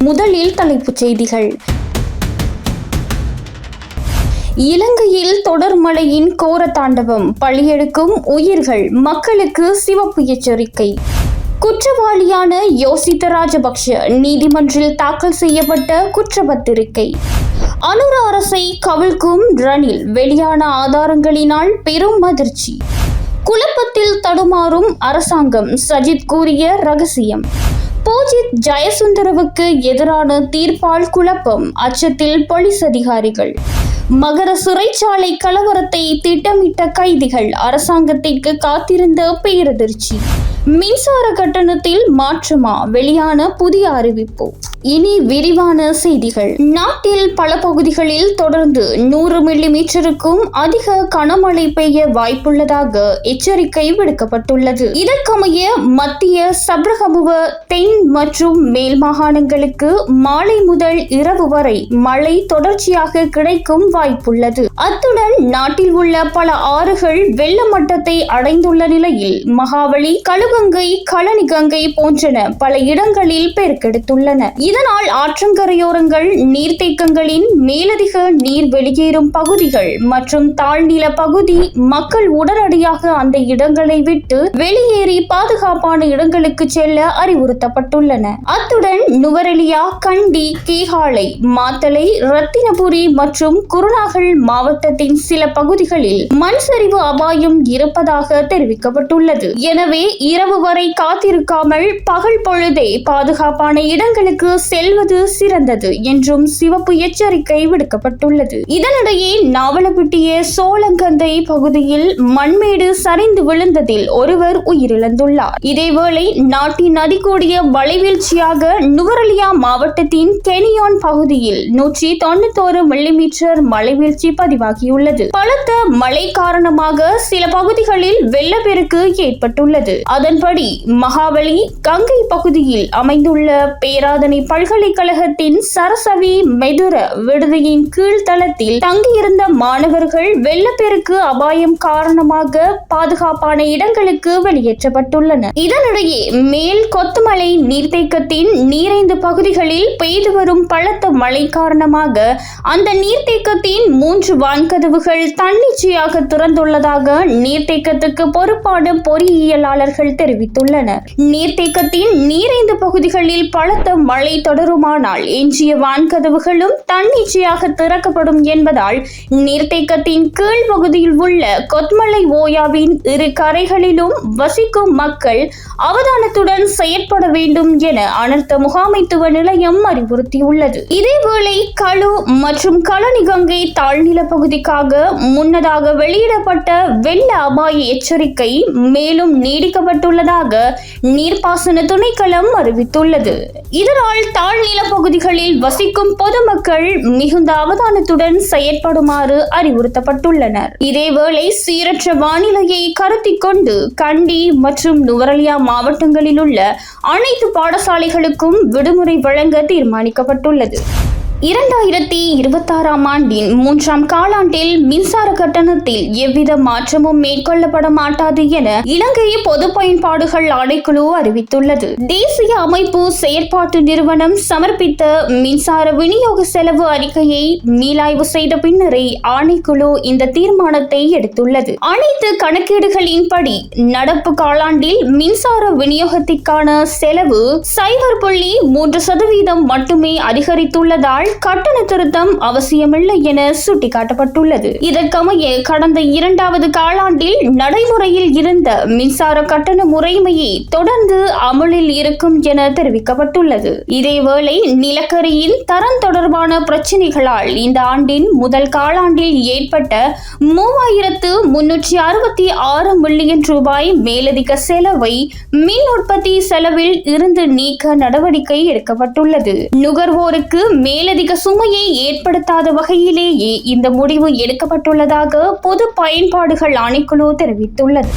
முதலில் தலைப்புச் செய்திகள். இலங்கையில் தொடர் மழையின் கோர தாண்டவம், பலியெடுக்கும் உயிர்கள், மக்களுக்கு சிவப்பு எச்சரிக்கை. குற்றவாளியான யோசித்த ராஜபக்ஷ நீதிமன்றில் தாக்கல் செய்யப்பட்ட குற்றப்பத்திரிகை. அனுர அரசை கவிழ்க்கும் ரணில், வெளியான ஆதாரங்களினால் பெரும் அதிர்ச்சி. குழப்பத்தில் தடுமாறும் அரசாங்கம், சஜித் கூறிய ரகசியம். போஜித் ஜயசுந்தரவுக்கு எதிரான தீர்ப்பால் குழப்பம், அச்சத்தில் போலீஸ் அதிகாரிகள். மகர சிறைச்சாலை கலவரத்தை திட்டமிட்ட கைதிகள், அரசாங்கத்திற்கு காத்திருந்த பேரதிர்ச்சி. மின்சார கட்டணத்தில் மாற்றமா, வெளியான புதிய அறிவிப்பு. இனி விரிவான செய்திகள். நாட்டில் பல பகுதிகளில் தொடர்ந்து 100 மில்லிமீட்டருக்கும் அதிக கனமழை பெய்ய வாய்ப்புள்ளதாக எச்சரிக்கை விடுக்கப்பட்டுள்ளது. இதற்கமைய மத்திய சப்ரகமுவ, தென் மற்றும் மேல் மாகாணங்களுக்கு மாலை முதல் இரவு வரை மழை தொடர்ச்சியாக கிடைக்கும் வாய்ப்புள்ளது. அத்துடன் நாட்டில் உள்ள பல ஆறுகள் வெள்ள மட்டத்தை அடைந்துள்ள நிலையில் மகாவலி, கழுகங்கை, களனிகங்கை போன்றன பல இடங்களில் பெருக்கெடுத்துள்ளன. இதனால் ஆற்றங்கரையோரங்கள், நீர்த்தேக்கங்களின் மேலதிக நீர் வெளியேறும் பகுதிகள் மற்றும் தாழ்நில பகுதி மக்கள் உடனடியாக அந்த இடங்களை விட்டு வெளியேறி பாதுகாப்பான இடங்களுக்கு செல்ல அறிவுறுத்தப்பட்டுள்ளன. அத்துடன் நுவரெலியா, கண்டி, கீகாலை, மாத்தளை, ரத்தினபுரி மற்றும் குருநாகல் மாவட்டத்தின் சில பகுதிகளில் மண் சரிவு அபாயம் இருப்பதாக தெரிவிக்கப்பட்டுள்ளது. எனவே இரவு வரை காத்திருக்காமல் பகல் பொழுதே பாதுகாப்பான இடங்களுக்கு செல்வது சிறந்தது என்றும் சிவப்பு எச்சரிக்கை விடுக்கப்பட்டுள்ளது. இதனிடையே நாவலப்பிட்டிய சோளங்கந்தை பகுதியில் மண்மேடு சரிந்து விழுந்ததில் ஒருவர் உயிரிழந்துள்ளார். இதேவேளை நாட்டின் அதிகூடிய மழைவீழ்ச்சியாக நுவரெலியா மாவட்டத்தின் கெனியான் பகுதியில் 191 மில்லிமீட்டர் மழைவீழ்ச்சி பதிவாகியுள்ளது. பலத்த மழை காரணமாக சில பகுதிகளில் வெள்ளப்பெருக்கு ஏற்பட்டுள்ளது. அதன்படி மகாவலி, கங்கை பகுதியில் அமைந்துள்ள பேராதனை பல்கலைக்கழகத்தின் சரசவி மெதுர விடுதியின் கீழ்த்தளத்தில் தங்கியிருந்த மாணவர்கள் வெள்ளப்பெருக்கு அபாயம் காரணமாக பாதுகாப்பான இடங்களுக்கு வெளியேற்றப்பட்டுள்ளனர். இதனிடையே மேல் கொத்துமலை நீர்த்தேக்கத்தின் நீரைந்து பகுதிகளில் பெய்து வரும் பலத்த மழை காரணமாக அந்த நீர்த்தேக்கத்தின் 3 வான்கதவுகள் தன்னிச்சையாக திறந்துள்ளதாக நீர்த்தேக்கத்துக்கு பொறுப்பான பொறியியலாளர்கள் தெரிவித்துள்ளனர். நீர்த்தேக்கத்தின் நீரைந்து பகுதிகளில் பலத்த மழை தொடருமானால் எஞ்சிய வான்கதவுகளும் தன்னிச்சையாக திறக்கப்படும் என்பதால் நீர்த்தேக்கத்தின் கீழ் பகுதியில் உள்ள கொத்மலை ஓயாவின் இரு கரைகளிலும் வசிக்கும் மக்கள் அவதானத்துடன் செயற்பட வேண்டும் என அனர்த்த முகாமைத்துவ நிலையம் அறிவுறுத்தியுள்ளது. இதேவேளை களு மற்றும் களனிகங்கை தாழ்நில பகுதிக்காக முன்னதாக வெளியிடப்பட்ட வெள்ள அபாய எச்சரிக்கை மேலும் நீடிக்கப்பட்டுள்ளதாக நீர்ப்பாசன திணைக்களம் அறிவித்துள்ளது. இதனால் தாழ்நில பகுதிகளில் வசிக்கும் பொதுமக்கள் மிகுந்த அவதானத்துடன் செயற்படுமாறு அறிவுறுத்தப்பட்டுள்ளனர். இதேவேளை சீரற்ற வானிலையை கருத்தில் கொண்டு கண்டி மற்றும் நுவரெலியா மாவட்டங்களில் உள்ள அனைத்து பாடசாலைகளுக்கும் விடுமுறை வழங்க தீர்மானிக்கப்பட்டுள்ளது. 2026ஆம் ஆண்டின் 3ஆம் காலாண்டில் மின்சார கட்டணத்தில் எவ்வித மாற்றமும் மேற்கொள்ளப்பட மாட்டாது என இலங்கை பொது பயன்பாடுகள் ஆணைக்குழு அறிவித்துள்ளது. தேசிய அமைப்பு செயற்பாட்டு நிறுவனம் சமர்ப்பித்த மின்சார விநியோக செலவு அறிக்கையை மீளாய்வு செய்த பின்னரே ஆணைக்குழு இந்த தீர்மானத்தை எடுத்துள்ளது. அனைத்து கணக்கீடுகளின்படி நடப்பு காலாண்டில் மின்சார விநியோகத்திற்கான செலவு 0.3% மட்டுமே அதிகரித்துள்ளதால் கட்டண திருத்தம் அவசியமில்லை என சுட்டிக்காட்டப்பட்டுள்ளது. இதற்கமைய கடந்த 2வது காலாண்டில் நடைமுறையில் இருந்த மின்சார கட்டண முறைமையை தொடர்ந்து அமலில் இருக்கும் என தெரிவிக்கப்பட்டுள்ளது. இதேவேளை நிலக்கரியின் தரம் தொடர்பான பிரச்சினைகளால் இந்த ஆண்டின் முதல் காலாண்டில் ஏற்பட்ட 3366 மில்லியன் ரூபாய் மேலதிக செலவை மின் உற்பத்தி செலவில் இருந்து நீக்க நடவடிக்கை எடுக்கப்பட்டுள்ளது. நுகர்வோருக்கு மேலதிக சுமையை ஏற்படுத்தாத வகையிலேயே இந்த முடிவு எடுக்கப்பட்டுள்ளதாக பொது பயன்பாடுகள் ஆணைக்குழு தெரிவித்துள்ளது.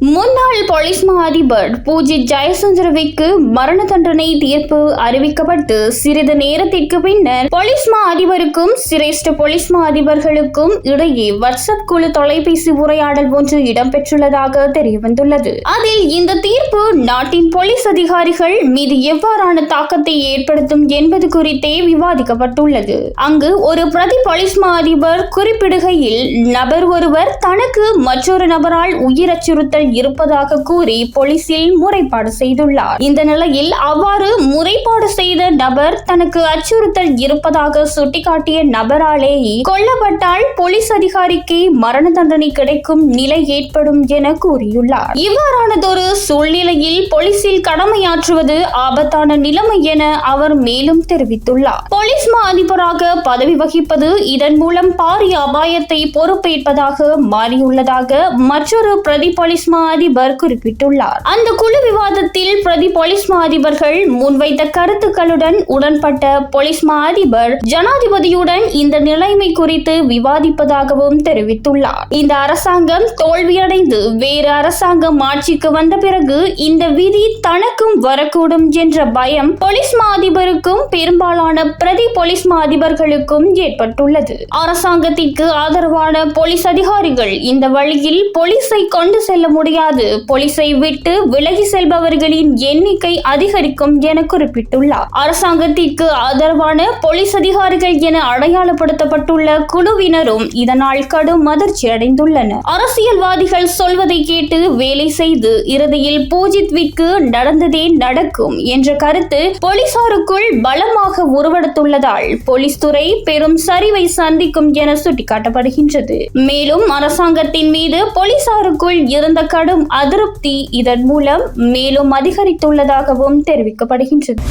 முன்னாள் போலீஸ் மா அதிபர் பூஜித் ஜெயசுந்தரவிற்கு மரண தண்டனை தீர்ப்பு அறிவிக்கப்பட்டு சிறிது நேரத்திற்கு பின்னர் போலீஸ் மா அதிபருக்கும் சிரேஷ்ட போலீஸ் மா அதிபர்களுக்கும் இடையே வாட்ஸ்அப் குழு தொலைபேசி உரையாடல் ஒன்று இடம்பெற்றுள்ளதாக தெரியவந்துள்ளது. அதில் இந்த தீர்ப்பு நாட்டின் போலீஸ் அதிகாரிகள் மீது எவ்வாறான தாக்கத்தை ஏற்படுத்தும் என்பது குறித்தே விவாதிக்கப்பட்டுள்ளது. அங்கு ஒரு பிரதி போலீஸ் மா அதிபர் குறிப்பிடுகையில், நபர் ஒருவர் தனக்கு மற்றொரு நபரால் உயிர் அச்சுறுத்தல் இருப்பதாக கூறி போலீசில் முறைப்பாடு செய்துள்ளார். இந்த நிலையில் அவ்வாறு முறைப்பாடு செய்த நபர் தனக்கு அச்சுறுத்தல் இருப்பதாக சுட்டிக்காட்டிய நபராலேயே கொல்லப்பட்டால் போலீஸ் அதிகாரிக்கு மரண தண்டனை கிடைக்கும் நிலை ஏற்படும் என கூறியுள்ளார். இவ்வாறானதொரு சூழ்நிலையில் போலீசில் கடமையாற்றுவது ஆபத்தான நிலைமை என அவர் மேலும் தெரிவித்துள்ளார். போலீஸ் மா அதிபராக பதவி வகிப்பது இதன் மூலம் பாரிய அபாயத்தை பொறுப்பேற்பதாக மாறியுள்ளதாக மற்றொரு பிரதி போலீஸ் மா அதிபர் குறிப்பிட்டுள்ளார். அந்த குழு விவாதத்தில் பிரதி போலீஸ் மா அதிபர்கள் முன்வைத்த கருத்துக்களுடன் உடன்பட்ட போலீஸ் மா அதிபர் ஜனாதிபதியுடன் இந்த நிலைமை குறித்து விவாதிப்பதாகவும் தெரிவித்துள்ளார். இந்த அரசாங்கம் தோல்வியடைந்து வேறு அரசாங்கம் ஆட்சிக்கு வந்த பிறகு இந்த விதி தனக்கும் வரக்கூடும் என்ற பயம் போலீஸ் மா அதிபருக்கும் பெரும்பாலான பிரதி போலீஸ் மா அதிபர்களுக்கும் ஏற்பட்டுள்ளது. அரசாங்கத்திற்கு ஆதரவான போலீஸ் அதிகாரிகள் இந்த வழியில் போலீஸை கொண்டு செல்ல முடியாது, போலீஸை விட்டு விலகி செல்பவர்களின் எண்ணிக்கை அதிகரிக்கும் என குறிப்பிட்டுள்ளார். அரசாங்கத்திற்கு ஆதரவான போலீஸ் அதிகாரிகள் என அடையாளப்படுத்தப்பட்டுள்ள குழுவினரும் இதனால் கடும் அதிர்ச்சி அடைந்துள்ளனர். அரசியல்வாதிகள் சொல்வதை கேட்டு வேலை செய்து இறுதியில் பூஜித்விற்கு நடந்ததே நடக்கும் என்ற கருத்து போலீசாருக்குள் பலமாக உருவெடுத்துள்ளதால் போலீஸ் துறை பெரும் சரிவை சந்திக்கும் என சுட்டிக்காட்டப்படுகின்றது. மேலும் அரசாங்கத்தின் மீது போலீசாருக்குள் இருந்த கடும் அதிருப்தி இதன் மூலம் மேலும் அதிகரித்துள்ளதாகவும் தெரிவிக்கப்படுகின்றது.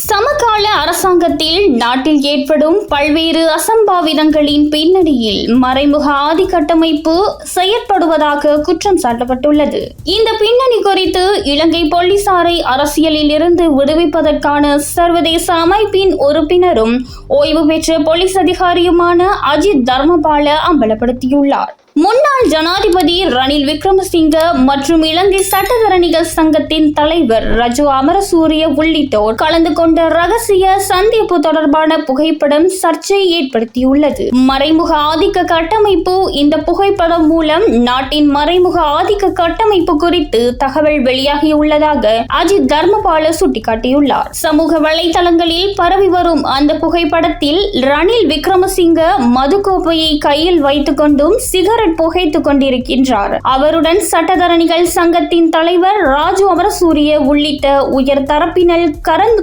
சமகால அரசாங்கத்தில் நாட்டில் ஏற்படும் பல்வேறு அசம்பாவிதங்களின் பின்னணியில் மறைமுக ஆதி கட்டமைப்பு செயற்படுவதாக குற்றம் சாட்டப்பட்டுள்ளது. இந்த பின்னணி குறித்து இலங்கை போலீசாரை அரசியலில் இருந்து விடுவிப்பதற்கான சர்வதேச அமைப்பின் உறுப்பினரும் ஓய்வு பெற்ற போலீஸ் அதிகாரியுமான அஜித் தர்மபால அம்பலப்படுத்தியுள்ளார். முன்னாள் ஜனாதிபதி ரணில் விக்ரமசிங்க மற்றும் இலங்கை சட்டத்தரணிகள் சங்கத்தின் தலைவர் ரஜு அமரசூரிய உள்ளிட்டோர் கலந்து கொண்ட ரகசிய சந்திப்பு தொடர்பான புகைப்படம் சர்ச்சை ஏற்படுத்தியுள்ளது. மறைமுக ஆதிக்க கட்டமைப்பு இந்த புகைப்படம் மூலம் நாட்டின் மறைமுக ஆதிக்க கட்டமைப்பு குறித்து தகவல் வெளியாகியுள்ளதாக அஜித் தர்மபால சுட்டிக்காட்டியுள்ளார். சமூக வலைதளங்களில் பரவி வரும் அந்த புகைப்படத்தில் ரணில் விக்ரமசிங்க மதுக்கோப்பையை கையில் வைத்துக் கொண்டும் சிகரெட் புகைத்துக் கொண்டிருக்கின்றார். அவருடன் சட்டத்தரணிகள் சங்கத்தின் தலைவர் ராஜு அமரசூரிய உள்ளிட்ட உயர் தரப்பினர்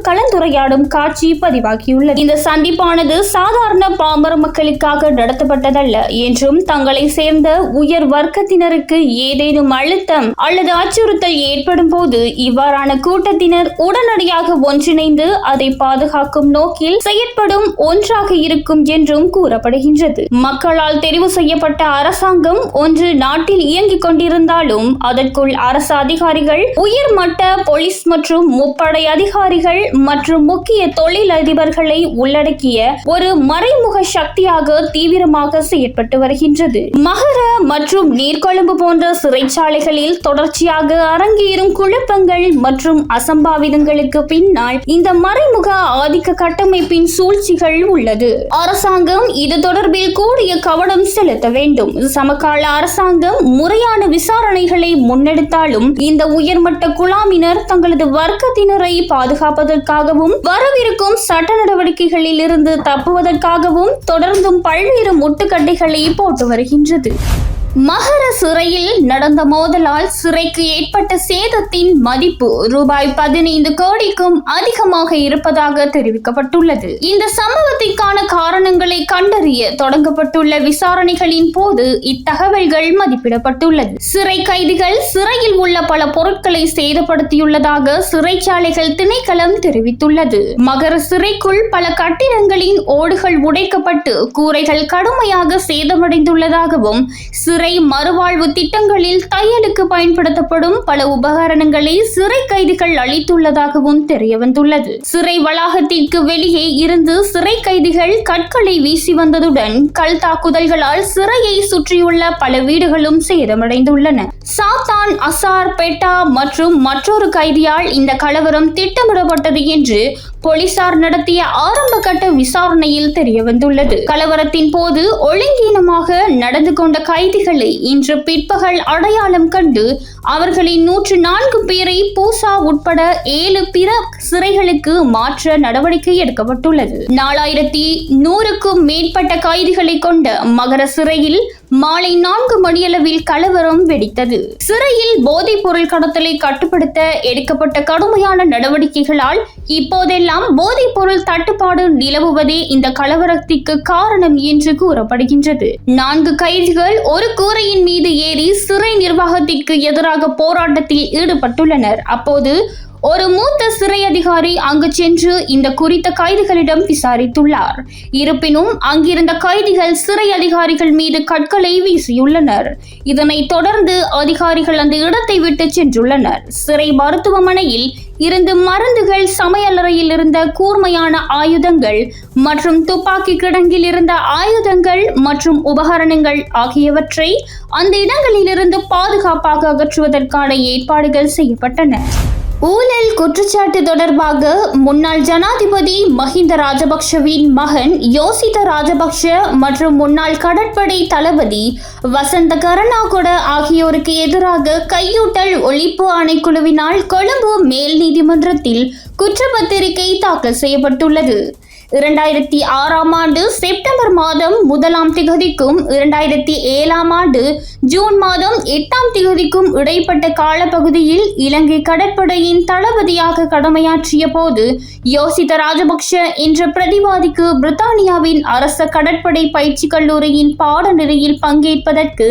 கலந்துரையாடும் காட்சி பதிவாகியுள்ளது. இந்த சந்திப்பானது சாதாரண பாமர மக்களுக்காக நடத்தப்பட்டதல்ல என்றும் தங்களை சேர்ந்த உயர் வர்க்கத்தினருக்கு ஏதேனும் அழுத்தம் அல்லது அச்சுறுத்தல் ஏற்படும் போது இவ்வாறான கூட்டத்தினர் உடனடியாக ஒன்றிணைந்து அதை பாதுகாக்கும் நோக்கில் செயற்படும் ஒன்றாக இருக்கும் என்றும் கூறப்படுகின்றது. மக்களால் தெரிவு செய்யப்பட்ட அரசாங்கம் ஒன்று நாட்டில் இயங்கிக் கொண்டிருந்தாலும் அதற்குள் அரசு அதிகாரிகள், உயர்மட்ட போலீஸ் மற்றும் முப்படை அதிகாரிகள் மற்றும் முக்கிய தொழில் அதிபர்களை உள்ளடக்கிய ஒரு மறைமுக சக்தியாக தீவிரமாக செயற்பட்டு வருகின்றது. மகர மற்றும் நீர்கொழும்பு போன்ற சிறைச்சாலைகளில் தொடர்ச்சியாக அரங்கேறும் குழப்பங்கள் மற்றும் அசம்பாவிதங்களுக்கு பின்னால் இந்த மறைமுக ஆதிக்க கட்டமைப்பின் சூழ்ச்சிகள் உள்ளது. அரசாங்கம் இது தொடர்பில் கூடிய கவனம் செலுத்த வேண்டும். சமகால அரசாங்கம் முறையான விசாரணைகளை முன்னெடுத்தாலும் இந்த உயர்மட்ட குழாமினர் தங்களது வர்க்கத்தினரை பாதுகாப்பதற்காகவும் வரவிருக்கும் சட்ட நடவடிக்கைகளில் இருந்து தப்புவதற்காகவும் தொடர்ந்தும் பல்வேறு முட்டுக்கட்டைகளை போட்டு வருகின்றது. மகர சிறையில் நடந்த மோதலால் சிறைக்கு ஏற்பட்ட சேதத்தின் மதிப்பு ரூபாய் 15 கோடிக்கும் அதிகமாக இருப்பதாக தெரிவிக்கப்பட்டுள்ளது. இந்த சம்பவத்திற்கான காரணங்களை கண்டறிய தொடங்கப்பட்டுள்ள விசாரணைகளின் போது இத்தகவல்கள் மதிப்பிடப்பட்டுள்ளது. சிறை கைதிகள் சிறையில் உள்ள பல பொருட்களை சேதப்படுத்தியுள்ளதாக சிறைச்சாலைகள் திணைக்களம் தெரிவித்துள்ளது. மகர சிறைக்குள் பல கட்டிடங்களின் ஓடுகள் உடைக்கப்பட்டு கூரைகள் கடுமையாக சேதமடைந்துள்ளதாகவும் சிறை சிறை மறுவாழ்வு திட்டங்களில் தையலுக்கு பயன்படுத்தப்படும் பல உபகரணங்களை சிறை கைதிகள் அளித்துள்ளதாகவும் தெரியவந்துள்ளது. சிறை வளாகத்திற்கு வெளியே இருந்து சிறை கைதிகள் கற்களை வீசி வந்ததுடன் கல் தாக்குதல்களால் சிறையை சுற்றியுள்ள பல வீடுகளும் சேதமடைந்துள்ளன. சாத்தான் அசார் பெட்டா மற்றும் மற்றொரு கைதியால் இந்த கலவரம் திட்டமிடப்பட்டது என்று போலீசார் நடத்திய ஆரம்ப கட்ட விசாரணையில் தெரியவந்துள்ளது. கலவரத்தின் போது ஒழுங்கீனமாக நடந்து கொண்ட கைதிகளை இன்று பிற்பகல் அடையாளம் கண்டு அவர்களின் 104 பேரை பூசா உட்பட 7 பிற சிறைகளுக்கு மாற்ற நடவடிக்கை எடுக்கப்பட்டுள்ளது. 4100க்கும் மேற்பட்ட கைதிகளை கொண்ட மகர சிறையில் மாலை 4 மணியளவில் கலவரம் வெடித்தது. சிறையில் போதைப் பொருள் கடத்தலை கட்டுப்படுத்த எடுக்கப்பட்ட கடுமையான நடவடிக்கைகளால் இப்போதெல்லாம் போதைப் பொருள் தட்டுப்பாடு நிலவுவதே இந்த கலவரத்திற்கு காரணம் என்று கூறப்படுகின்றது. 4 கைதிகள் ஒரு கூரையின் மீது ஏறி சிறை நிர்வாகத்திற்கு எதிராக போராட்டத்தில் ஈடுபட்டுள்ளனர். அப்போது ஒரு மூத்த சிறை அதிகாரி அங்கு சென்று இந்த குறித்த கைதிகளிடம் விசாரித்துள்ளார். இருப்பினும் அங்கிருந்த கைதிகள் சிறை அதிகாரிகள் மீது கற்களை வீசியுள்ளனர். இதனைத் தொடர்ந்து அதிகாரிகள் அந்த இடத்தை விட்டு சென்றுள்ளனர். சிறை மருத்துவமனையில் இருந்து மருந்துகள், சமையலறையில் இருந்த கூர்மையான ஆயுதங்கள் மற்றும் துப்பாக்கி கிடங்கில் இருந்த ஆயுதங்கள் மற்றும் உபகரணங்கள் ஆகியவற்றை அந்த இடங்களிலிருந்து பாதுகாப்பாக அகற்றுவதற்கான ஏற்பாடுகள் செய்யப்பட்டன. ஊழல் குற்றச்சாட்டு தொடர்பாக முன்னாள் ஜனாதிபதி மஹிந்த ராஜபக்ஷவின் மகன் யோசித ராஜபக்ஷ மற்றும் முன்னாள் கடற்படை தளபதி வசந்த கருணாகொட ஆகியோருக்கு எதிராக கையூட்டல் ஒழிப்பு ஆணைக்குழுவினால் கொழும்பு மேல் நீதிமன்றத்தில் குற்றப்பத்திரிகை தாக்கல் செய்யப்பட்டுள்ளது. 2006ஆம் ஆண்டு செப்டம்பர் மாதம் 1ஆம் திகதிக்கும் 2007ஆம் ஆண்டு ஜூன் மாதம் 8ஆம் திகதிக்கும் இடைப்பட்ட காலப்பகுதியில் இலங்கை கடற்படையின் தளபதியாக கடமையாற்றிய போது யோசித ராஜபக்ஷ என்ற பிரதிவாதிக்கு பிரித்தானியாவின் அரச கடற்படை பயிற்சி கல்லூரியின் பாடநெறியில் பங்கேற்பதற்கு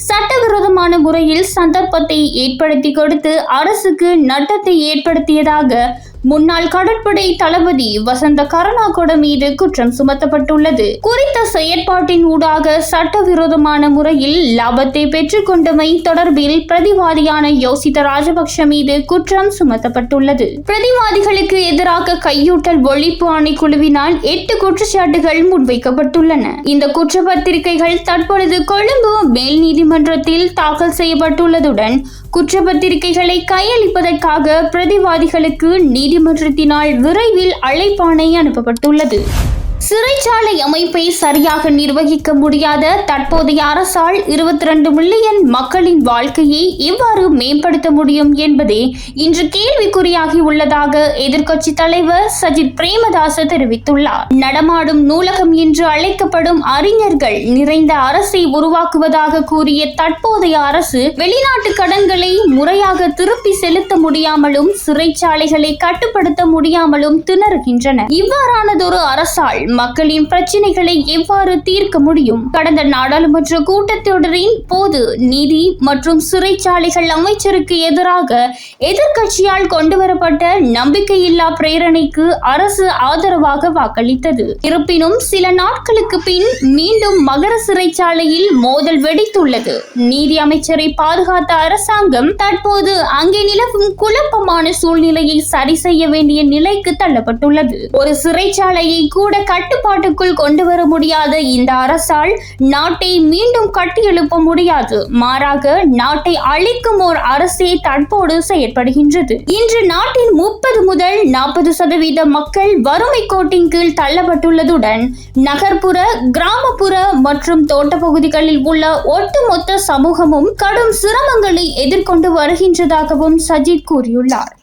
சட்டவிரோதமான முறையில் சந்தர்ப்பத்தை ஏற்படுத்தி கொடுத்து அரசுக்கு நட்டத்தை ஏற்படுத்தியதாக முன்னாள் கடற்படை தளபதி வசந்த கருணாகொட மீது குற்றம் சுமத்தப்பட்டுள்ளது. குறித்த செயற்பாட்டின் ஊடாக சட்டவிரோதமான முறையில் லாபத்தை பெற்றுக் கொண்டமை தொடர்பில் பிரதிவாதியான யோசித ராஜபக்ஷ மீது குற்றம் சுமத்தப்பட்டுள்ளது. பிரதிவாதிகளுக்கு எதிராக கையூட்டல் ஒழிப்பு ஆணைக்குழுவினால் 8 குற்றச்சாட்டுகள் முன்வைக்கப்பட்டுள்ளன. இந்த குற்றப்பத்திரிகைகள் தற்பொழுது கொழும்பு மேல் நீதிமன்றத்தில் தாக்கல் செய்யப்பட்டுள்ளதுடன் குற்றப்பத்திரிகைகளை கையளிப்பதற்காக பிரதிவாதிகளுக்கு நீதிமன்றத்தினால் விரைவில் அழைப்பாணை அனுப்பப்பட்டுள்ளது. சிறைச்சாலை அமைப்பை சரியாக நிர்வகிக்க முடியாத தற்போதைய அரசால் 22 மில்லியன் மக்களின் வாழ்க்கையை எவ்வாறு மேம்படுத்த முடியும் என்பதே இன்று கேள்விக்குறியாகி உள்ளதாக எதிர்க்கட்சி தலைவர் சஜித் பிரேமதாச தெரிவித்துள்ளார். நடமாடும் நூலகம் என்று அழைக்கப்படும் அறிஞர்கள் நிறைந்த அரசை உருவாக்குவதாக கூறிய தற்போதைய அரசு வெளிநாட்டு கடன்களை முறையாக திருப்பி செலுத்த முடியாமலும் சிறைச்சாலைகளை கட்டுப்படுத்த முடியாமலும் திணறுகின்றன. இவ்வாறானதொரு அரசால் மக்களின் பிரச்சினைகளை எவ்வாறு தீர்க்க முடியும்? கடந்த நாடாளுமன்ற கூட்டத்தொடரின் போது நீதி மற்றும் சிறைச்சாலைகள் அமைச்சருக்கு எதிராக எதிர்க்கட்சியால் கொண்டுவரப்பட்ட நம்பிக்கையில்லா பிரேரணைக்கு அரசு ஆதரவாக வாக்களித்தது. இருப்பினும் சில நாட்களுக்கு பின் மீண்டும் மகர சிறைச்சாலையில் மோதல் வெடித்துள்ளது. நீதி அமைச்சரை பாதுகாத்த அரசாங்கம் தற்போது அங்கே நிலவும் குழப்பமான சூழ்நிலையை சரி செய்ய வேண்டிய நிலைக்கு தள்ளப்பட்டுள்ளது. ஒரு சிறைச்சாலையை கூட கட்டுப்பாட்டுக்குள் கொண்டு வர முடியாத இந்த அரசால் நாட்டை மீண்டும் கட்டியெழுப்ப முடியாது. மாறாக நாட்டை அழிக்கும் ஓர் அரசே தற்போது செயற்படுகின்றது. இன்று நாட்டின் 30 முதல் 40% மக்கள் வறுமை கோட்டின் கீழ் தள்ளப்பட்டுள்ளதுடன் நகர்ப்புற, கிராமப்புற மற்றும் தோட்ட பகுதிகளில் உள்ள ஒட்டுமொத்த சமூகமும் கடும் சிரமங்களை எதிர்கொண்டு வருகின்றதாகவும் சஜித் கூறியுள்ளார்.